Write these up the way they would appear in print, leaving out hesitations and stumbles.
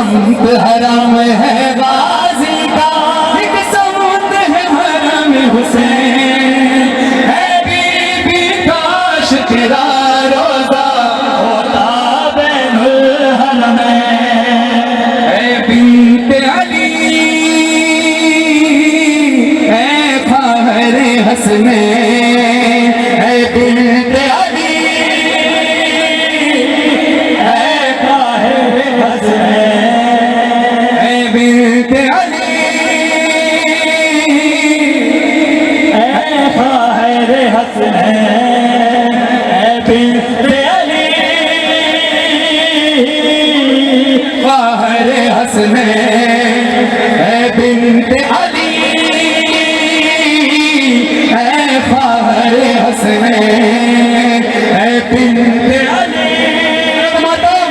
समत हरम है गाजी का, एक समत है हरम हुसैन। है बीबी काश तेरा रोजा होता बैनुल हरमैन। है बिन्ते अली है फ़ाहरे हसनैन, है बिन्ते अली है फ़ाहरे हसनैन, है बिन्ते अली है फ़ाहरे हसनैन, है बिन्ते अली फ़ाहरे हसनैन, है बिन्ते अली है फ़ाहरे हसनैन, है बिन्ते अली मातम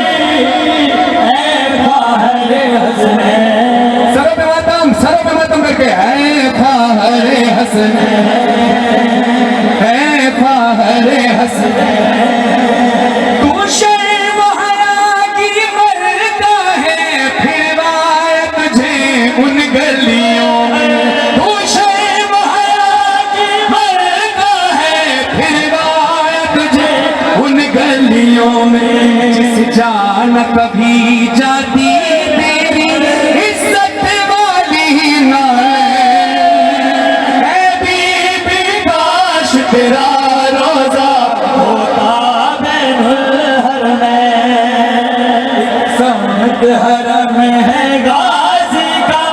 है फ़ाहरे हसनैन। सरों पे मातम करके है फ़ाहरे हसनैन, है फ़ाहरे हसनैन। तू शर्महरा की मरता है फिर आया तुझे उन गलियों में। तू शर्महरा की मरता है फिर आया तुझे उन गलियों में। जिस जान कभी जाती तेरी इज्जत वाली ना है बीबी काश तेरा रोजा होता बैनुल हरमैन। समत हरम है गाजी का,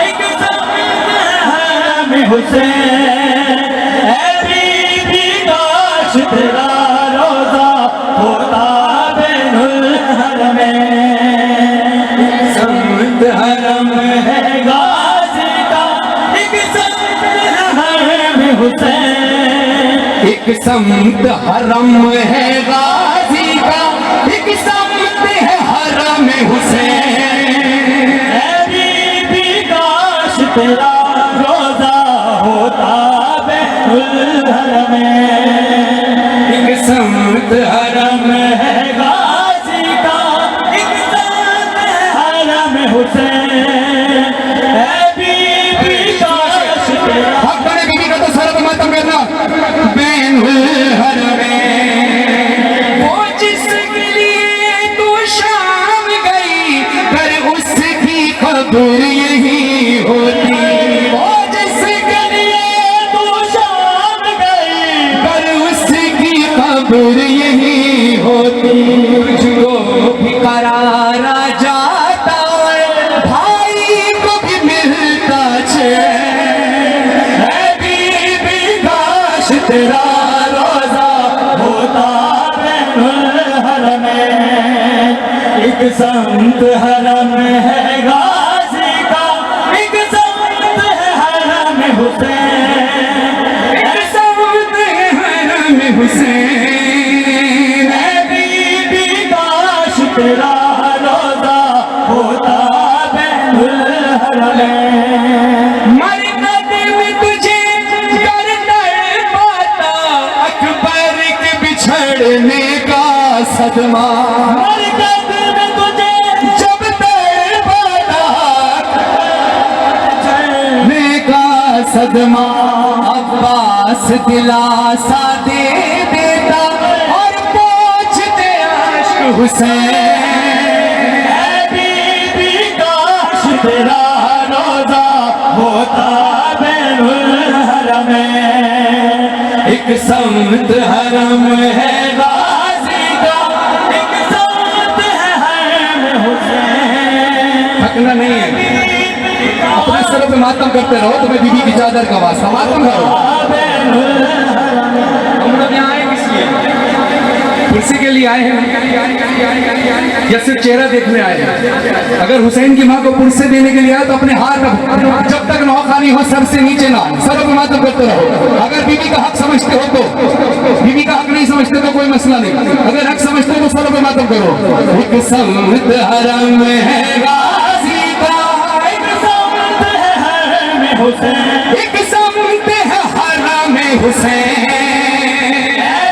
एक समत हरम हुसैन। है बीबी काश तेरा रोजा होता बैनुल हरमैन। समत हरम है गाजी का, एक समत हरम हुसैन। एक समत हरम है गाजी का, एक समत है हरम हुसैन। है बीबी काश तेरा रोजा होता बैनुल हरमैन। एक समत हरम है गाजी का, एक समत है हरम हुसैन। है बीबी काश तेरा हक बने बीबी का तो सारा पे मातम करना बैनुल हरमैन। वो जिसके लिए तू शाम गई कर उसकी खबर यही होती। वो जिसके लिए तू शाम गई कर उसकी खबर यही होती। तुझको भी करारा जाता भाई को भी मिलता चैन। है बीबी काश तेरा रोजा होता बैनुल हरमैन। एक समत हरम है गाजी का, एक समत है हरम हुसैन। एक समत है हरम हुसैन। है बीबी काश तेरा रोजा होता बैनुल हरमैन। मरकत में तुझे कर तड़पाता अकबर के बिछड़ने का सदमा। मरकत में तुझे जब तड़पाता बिछड़ने का सदमा। अब्बास दिलासा दे देता और पहुंचते आशिक हुसैन। है बीबी काश तेरा रोजा होता बैनुल हरमैन। एक समत हरम है गाजी का, एक समत है हरम हुसैन। थकना नहीं है, अपने सरों पे मातम करते रहो। तुम्हें बीबी की चादर का वास्ता, मातम करो। हम लोग यहाँ आए किस लिए? कुर्सी के लिए आए हैं या सिर्फ चेहरा देखने आए हैं? अगर हुसैन की माँ को पुरसे देने के लिए आए तो अपने हाथ जब तक नौखानी हो सर से नीचे ना, सरों पे मातम करते रहो। अगर बीबी का हक समझते हो तो, बीबी का हक नहीं समझते तो कोई मसला नहीं। अगर हक समझते हो तो सरों पे मातम करो। एक समत हरम है गाजी का, एक समत है हरम हुसैन। एक समत है हरम हुसैन।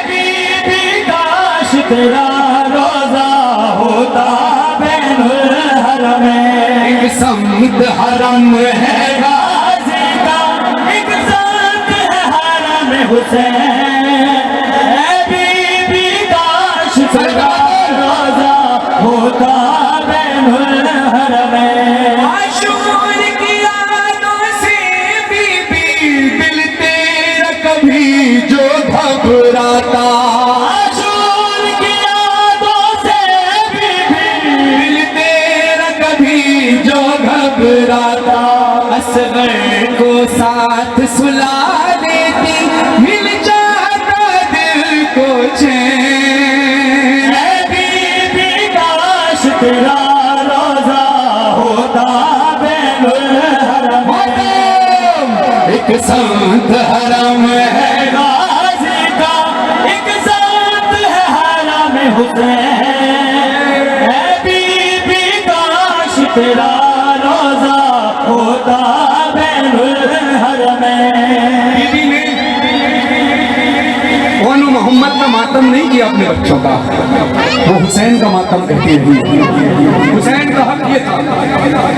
बीबी काश तेरा रोजा होता बैनुल हरमैन। संत हरम है गाजी का एक संत है हरम हुसैन, बीबी काश तेरा रोजा होता बैनुल हरमैन। आशूर की यादों से बीबी दिल तेरा कभी जो घबराता, आशूर की यादों से बीबी दिल तेरा कभी जो घबराता, असगर को साथ सुला देती मिल जाता दिल को चैन, बीबी काश तेरा रोजा होता बैनुल हरमैन। एक संत हरम है गाजी का एक संत है हरम हुसैन, बीबी काश तेरा रोजा होता बैनुल हरमैन। बीबी ने ओनो मोहम्मद का मातम नहीं किया अपने बच्चों का, वो हुसैन का मातम कहती है। हुसैन का हक ये था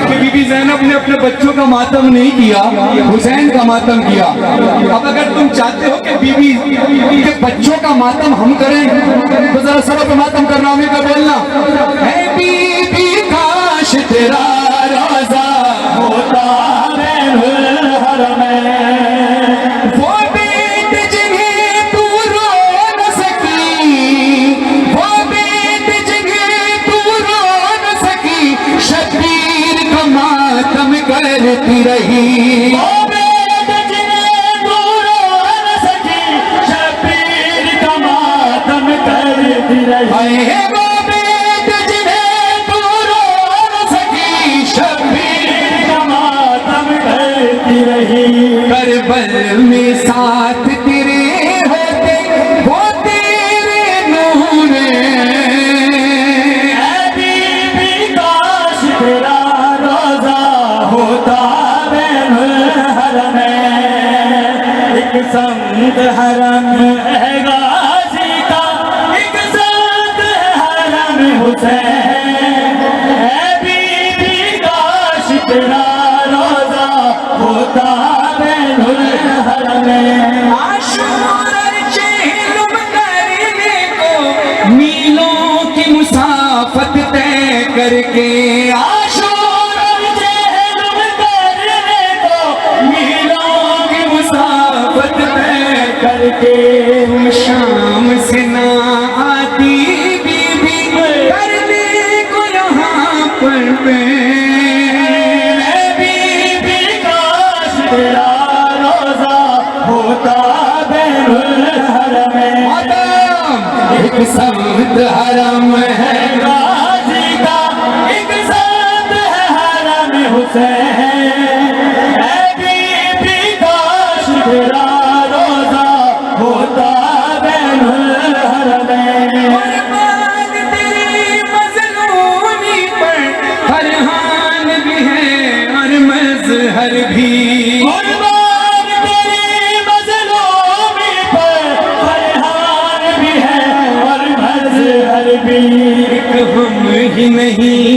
कि बीबी जैनब ने अपने बच्चों का मातम नहीं किया, हुसैन का मातम किया। अब अगर तुम चाहते हो कि बीबी के बच्चों का मातम हम करें तो जरा सरों पे मातम करना हमें का बोलना है, बीबी काश तेरा रोजा होता बैनुल हरमैन। वो बेट जिन्हें तू रो न सकी, वो बेट जिन्हें तू रो न सकी, शबीर का मातम करती रही, वो बेट जिन्हें तू रो न सकी, शबीर का मातम करती रही। हाय वो बेट जिन्हें तू रो न सकी, शबीर का मातम करती रही। करबल में साथ तेरे होते वो तेरे नूर, बीबी काश तेरा रोजा होता बैनुल हरमैन। एक संत हरम है गाजी का एक संत है हरम हुसैन, बीबी काश तेरा रोजा होता बैनुल हरमैन। आशूर चेहलुम करने को मीलों की मुसाफत तय करके, आशूर चेहलुम करने को मीलों की मुसाफत तय करके, तुम शाम से ना आती बीबी करने को यहाँ पर बीबी काश तेरा रोजा होता बैनुल हरमैन। एक संत हरम है गाजी का एक संत है हरम हुसैन, बीबी काश तेरा रोजा होता बैनुल हरमैन। कुर्बान तेरी मजलूमी पर फरहान भी है और मजहर भी, कुर्बान तेरी मजलूमी पर फरहान भी है और मजहर भी। एक हम ही नहीं